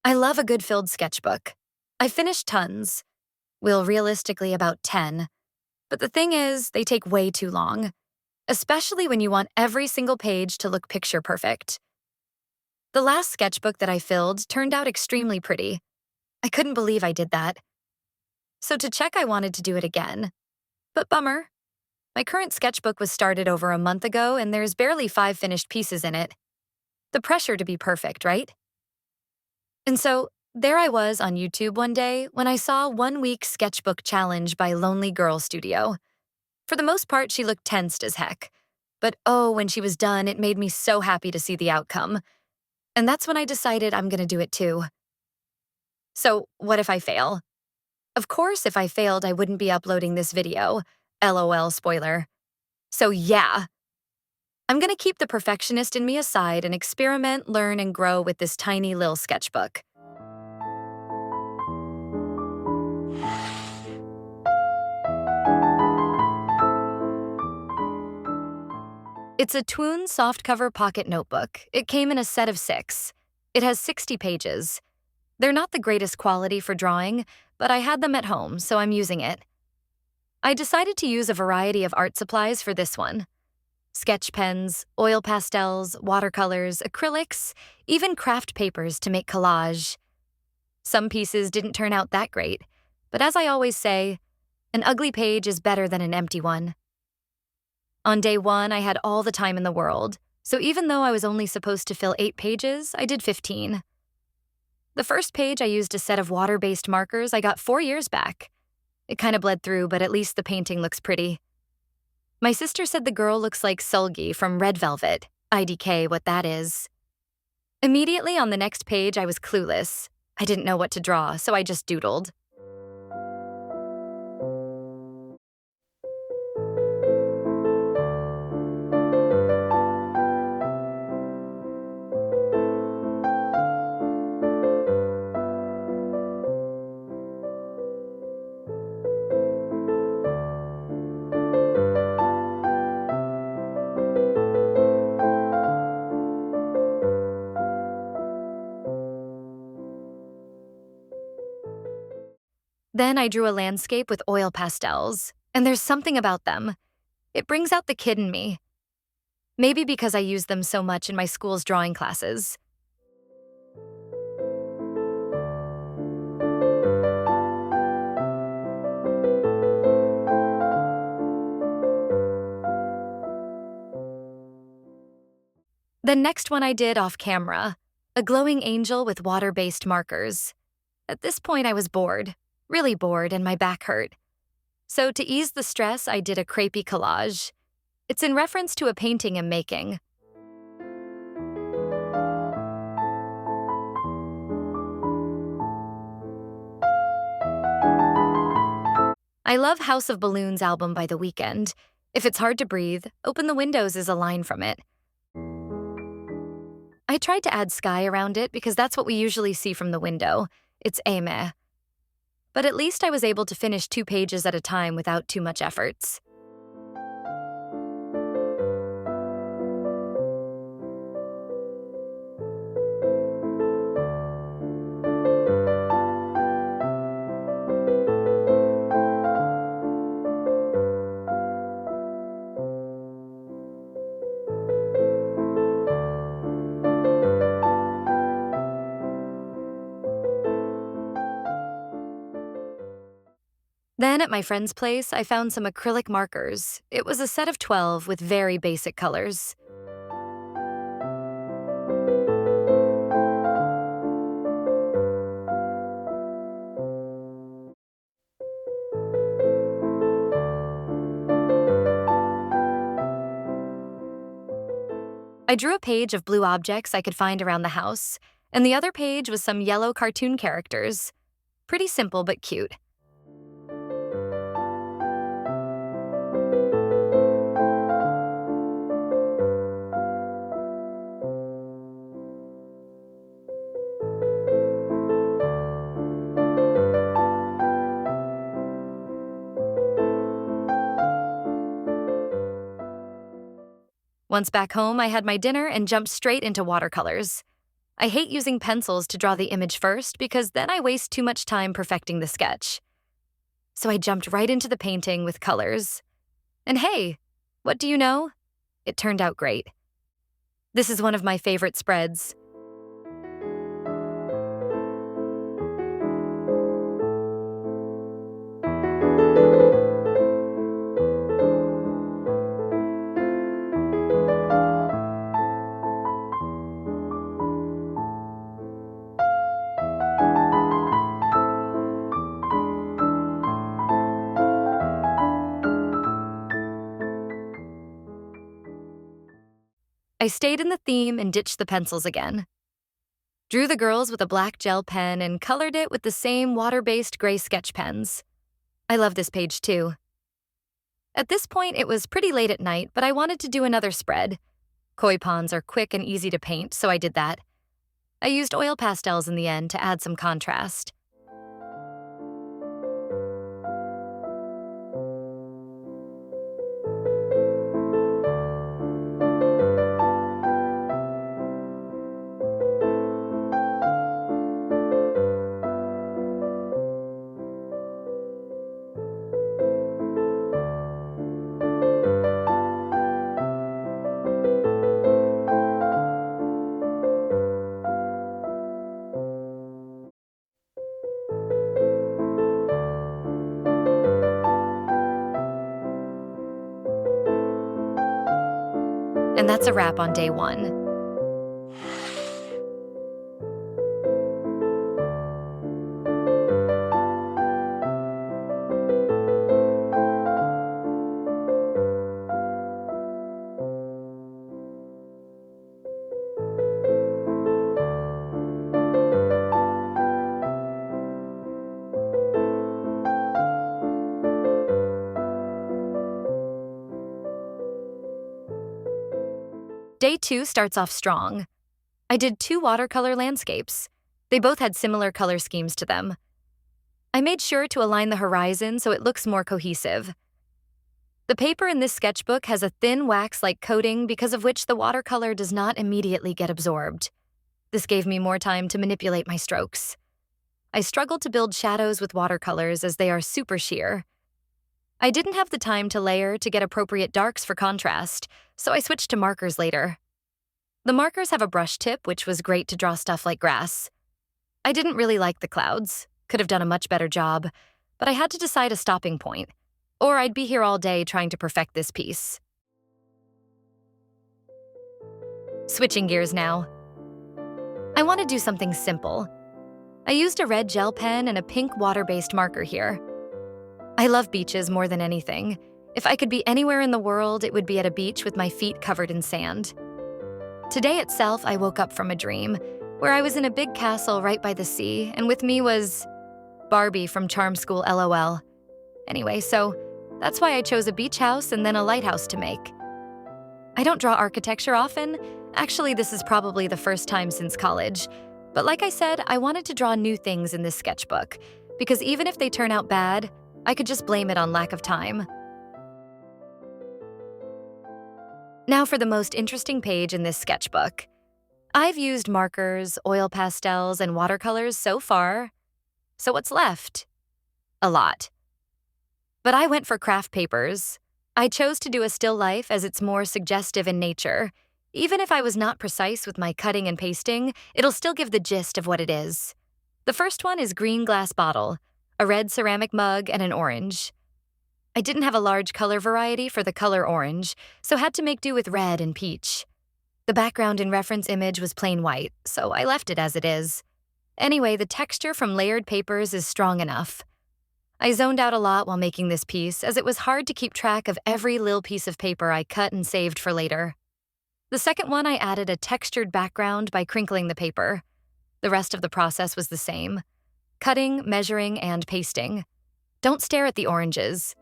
I love a good filled sketchbook. I finished tons, well, realistically about 10. But the thing is, they take way too long, especially when you want every single page to look picture perfect. The last sketchbook that I filled turned out extremely pretty. I couldn't believe I did that. So to check, I wanted to do it again. But bummer. My current sketchbook was started over a month ago and there's barely 5 finished pieces in it. The pressure to be perfect, right? And so, there I was on YouTube one day when I saw 1 week sketchbook challenge by Lonely Girl Studio. For the most part, she looked tensed as heck. But oh, when she was done, it made me so happy to see the outcome. And that's when I decided I'm gonna do it too. So, what if I fail? Of course, if I failed, I wouldn't be uploading this video. LOL spoiler. So yeah, I'm gonna keep the perfectionist in me aside and experiment, learn, and grow with this tiny little sketchbook. It's a Twin softcover pocket notebook. It came in a set of 6. It has 60 pages. They're not the greatest quality for drawing, but I had them at home, so I'm using it. I decided to use a variety of art supplies for this one. Sketch pens, oil pastels, watercolors, acrylics, even craft papers to make collage. Some pieces didn't turn out that great, but as I always say, an ugly page is better than an empty one. On day 1, I had all the time in the world, so even though I was only supposed to fill 8 pages, I did 15. The first page I used a set of water-based markers I got 4 years back. It kind of bled through, but at least the painting looks pretty. My sister said the girl looks like Sulgi from Red Velvet. IDK, what that is. Immediately on the next page, I was clueless. I didn't know what to draw, so I just doodled. Then I drew a landscape with oil pastels, and there's something about them. It brings out the kid in me. Maybe because I use them so much in my school's drawing classes. The next one I did off camera, a glowing angel with water-based markers. At this point, I was bored, really bored, and my back hurt. So to ease the stress, I did a crepey collage. It's in reference to a painting I'm making. I love House of Balloons album by The Weeknd. If it's hard to breathe, Open the Windows is a line from it. I tried to add sky around it because that's what we usually see from the window. It's meh. But at least I was able to finish 2 pages at a time without too much efforts. Then at my friend's place, I found some acrylic markers. It was a set of 12 with very basic colors. I drew a page of blue objects I could find around the house, and the other page was some yellow cartoon characters. Pretty simple but cute. Once back home, I had my dinner and jumped straight into watercolors. I hate using pencils to draw the image first because then I waste too much time perfecting the sketch. So I jumped right into the painting with colors. And hey, what do you know? It turned out great. This is one of my favorite spreads. I stayed in the theme and ditched the pencils again. Drew the girls with a black gel pen and colored it with the same water-based gray sketch pens. I love this page too. At this point, it was pretty late at night, but I wanted to do another spread. Koi ponds are quick and easy to paint, so I did that. I used oil pastels in the end to add some contrast. And that's a wrap on day 1. Day 2 starts off strong. I did 2 watercolor landscapes. They both had similar color schemes to them. I made sure to align the horizon so it looks more cohesive. The paper in this sketchbook has a thin wax-like coating because of which the watercolor does not immediately get absorbed. This gave me more time to manipulate my strokes. I struggled to build shadows with watercolors as they are super sheer. I didn't have the time to layer to get appropriate darks for contrast, so I switched to markers later. The markers have a brush tip, which was great to draw stuff like grass. I didn't really like the clouds, could have done a much better job, but I had to decide a stopping point, or I'd be here all day trying to perfect this piece. Switching gears now. I want to do something simple. I used a red gel pen and a pink water-based marker here. I love beaches more than anything. If I could be anywhere in the world, it would be at a beach with my feet covered in sand. Today itself, I woke up from a dream where I was in a big castle right by the sea, and with me was Barbie from Charm School LOL. Anyway, so that's why I chose a beach house and then a lighthouse to make. I don't draw architecture often. Actually, this is probably the first time since college. But like I said, I wanted to draw new things in this sketchbook, because even if they turn out bad, I could just blame it on lack of time. Now for the most interesting page in this sketchbook. I've used markers, oil pastels, and watercolors so far. So what's left? A lot. But I went for craft papers. I chose to do a still life as it's more suggestive in nature. Even if I was not precise with my cutting and pasting, it'll still give the gist of what it is. The first one is green glass bottle, a red ceramic mug, and an orange. I didn't have a large color variety for the color orange, so had to make do with red and peach. The background and reference image was plain white, so I left it as it is. Anyway, the texture from layered papers is strong enough. I zoned out a lot while making this piece, as it was hard to keep track of every little piece of paper I cut and saved for later. The second one, I added a textured background by crinkling the paper. The rest of the process was the same: cutting, measuring, and pasting. Don't stare at the oranges.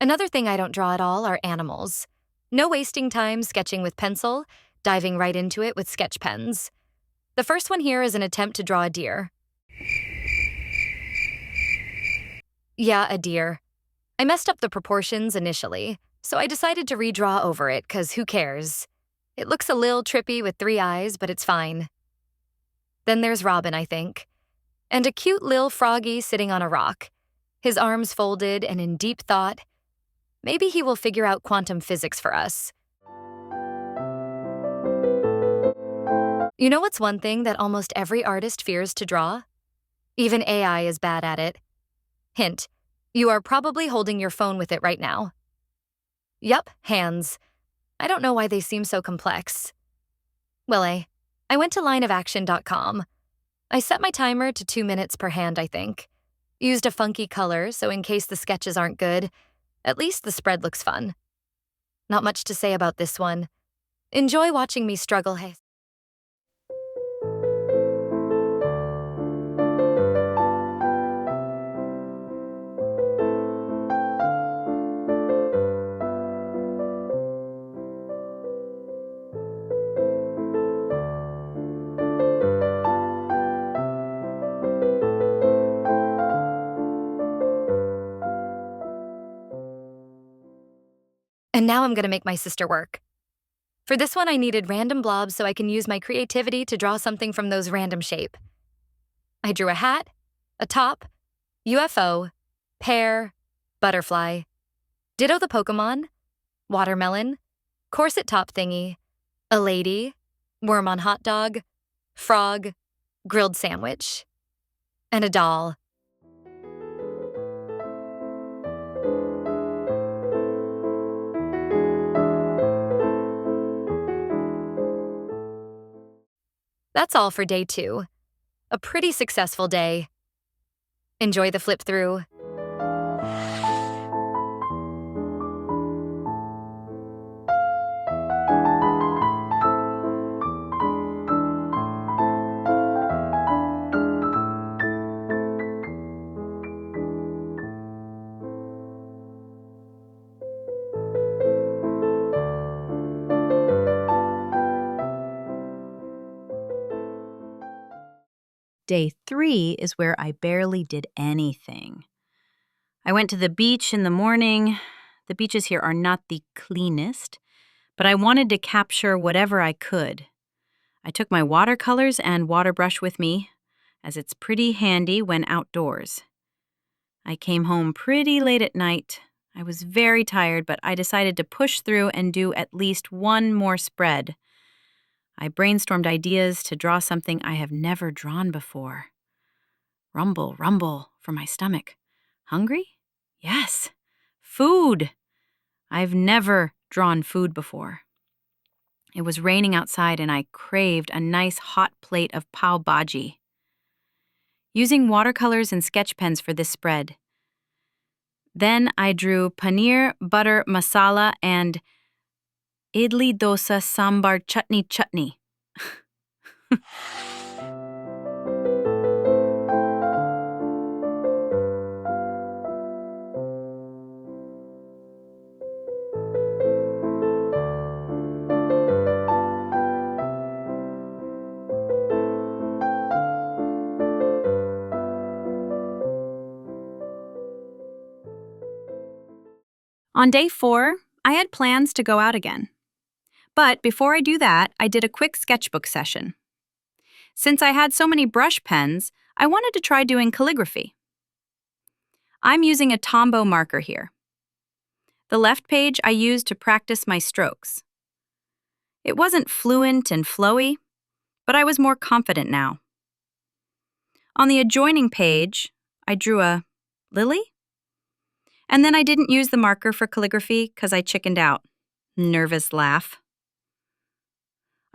Another thing I don't draw at all are animals. No wasting time sketching with pencil, diving right into it with sketch pens. The first one here is an attempt to draw a deer. Yeah, a deer. I messed up the proportions initially, so I decided to redraw over it, 'cause who cares? It looks a lil trippy with 3 eyes, but it's fine. Then there's Robin, I think. And a cute lil froggy sitting on a rock, his arms folded and in deep thought. Maybe he will figure out quantum physics for us. You know what's one thing that almost every artist fears to draw? Even AI is bad at it. Hint, you are probably holding your phone with it right now. Yup, hands. I don't know why they seem so complex. Well, I went to lineofaction.com. I set my timer to 2 minutes per hand, I think. Used a funky color, so in case the sketches aren't good, at least the spread looks fun. Not much to say about this one. Enjoy watching me struggle, hey. And now I'm gonna make my sister work. For this one, I needed random blobs so I can use my creativity to draw something from those random shape. I drew a hat, a top, UFO, pear, butterfly, ditto the Pokemon, watermelon, corset top thingy, a lady, worm on hot dog, frog, grilled sandwich, and a doll. That's all for day 2. A pretty successful day. Enjoy the flip through. Day 3 is where I barely did anything. I went to the beach in the morning. The beaches here are not the cleanest, but I wanted to capture whatever I could. I took my watercolors and water brush with me, as it's pretty handy when outdoors. I came home pretty late at night. I was very tired, but I decided to push through and do at least one more spread. I brainstormed ideas to draw something I have never drawn before. Rumble, rumble for my stomach. Hungry? Yes. Food! I've never drawn food before. It was raining outside and I craved a nice hot plate of pav bhaji. Using watercolors and sketch pens for this spread. Then I drew paneer, butter, masala, and idli dosa sambar chutney. On day 4, I had plans to go out again. But before I do that, I did a quick sketchbook session. Since I had so many brush pens, I wanted to try doing calligraphy. I'm using a Tombow marker here. The left page I used to practice my strokes. It wasn't fluent and flowy, but I was more confident now. On the adjoining page, I drew a lily. And then I didn't use the marker for calligraphy because I chickened out. Nervous laugh.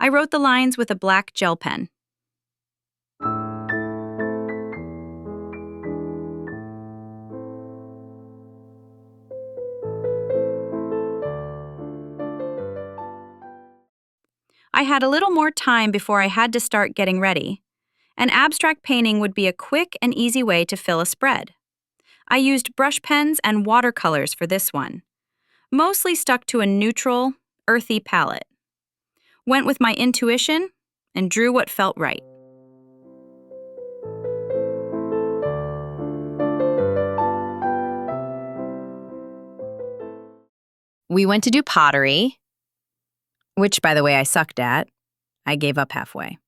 I wrote the lines with a black gel pen. I had a little more time before I had to start getting ready, and abstract painting would be a quick and easy way to fill a spread. I used brush pens and watercolors for this one. Mostly stuck to a neutral, earthy palette. Went with my intuition and drew what felt right. We went to do pottery, which, by the way, I sucked at. I gave up halfway.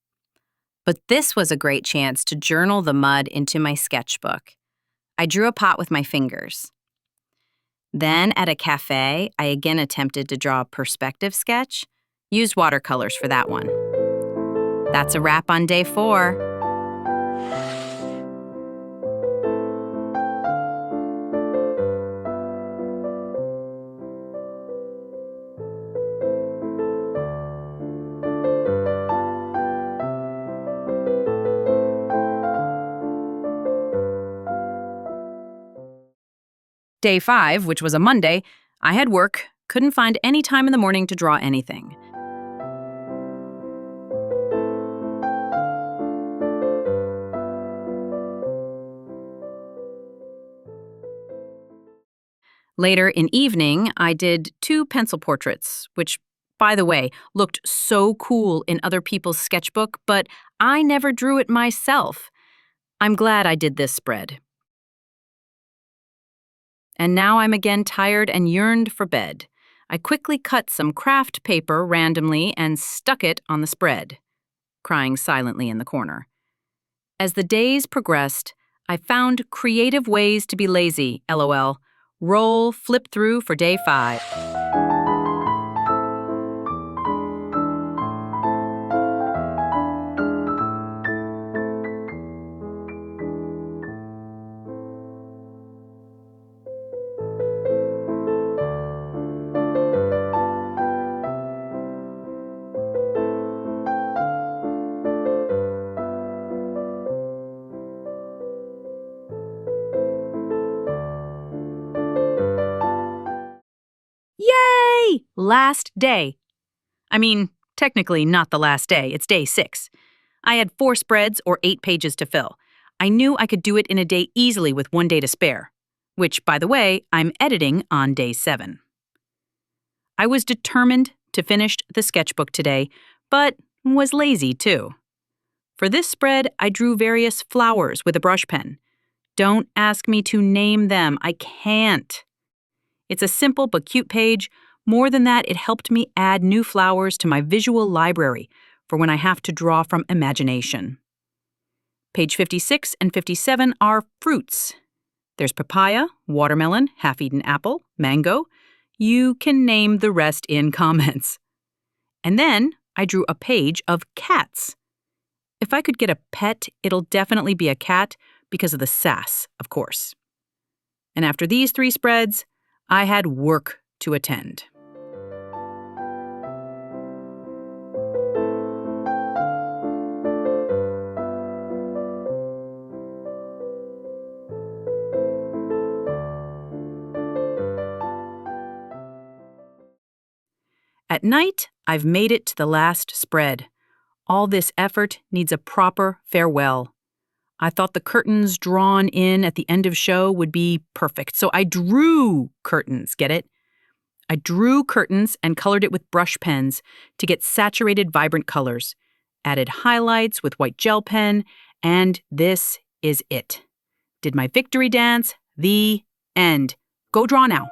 But this was a great chance to journal the mud into my sketchbook. I drew a pot with my fingers. Then at a cafe, I again attempted to draw a perspective sketch. Used watercolors for that one. That's a wrap on day 4. Day 5, which was a Monday, I had work, couldn't find any time in the morning to draw anything. Later in evening, I did 2 pencil portraits, which, by the way, looked so cool in other people's sketchbook, but I never drew it myself. I'm glad I did this spread. And now I'm again tired and yearned for bed. I quickly cut some craft paper randomly and stuck it on the spread, crying silently in the corner. As the days progressed, I found creative ways to be lazy, LOL. Roll, flip through for day 5. Yay! Last day. I mean, technically not the last day, it's day 6. I had 4 spreads or 8 pages to fill. I knew I could do it in a day easily with 1 day to spare, which, by the way, I'm editing on day 7. I was determined to finish the sketchbook today, but was lazy too. For this spread, I drew various flowers with a brush pen. Don't ask me to name them, I can't. It's a simple but cute page. More than that, it helped me add new flowers to my visual library for when I have to draw from imagination. Page 56 and 57 are fruits. There's papaya, watermelon, half-eaten apple, mango. You can name the rest in comments. And then I drew a page of cats. If I could get a pet, it'll definitely be a cat because of the sass, of course. And after these 3 spreads, I had work to attend. At night, I've made it to the last spread. All this effort needs a proper farewell. I thought the curtains drawn in at the end of show would be perfect, so I drew curtains, get it? I drew curtains and colored it with brush pens to get saturated, vibrant colors, added highlights with white gel pen, and this is it. Did my victory dance, the end. Go draw now.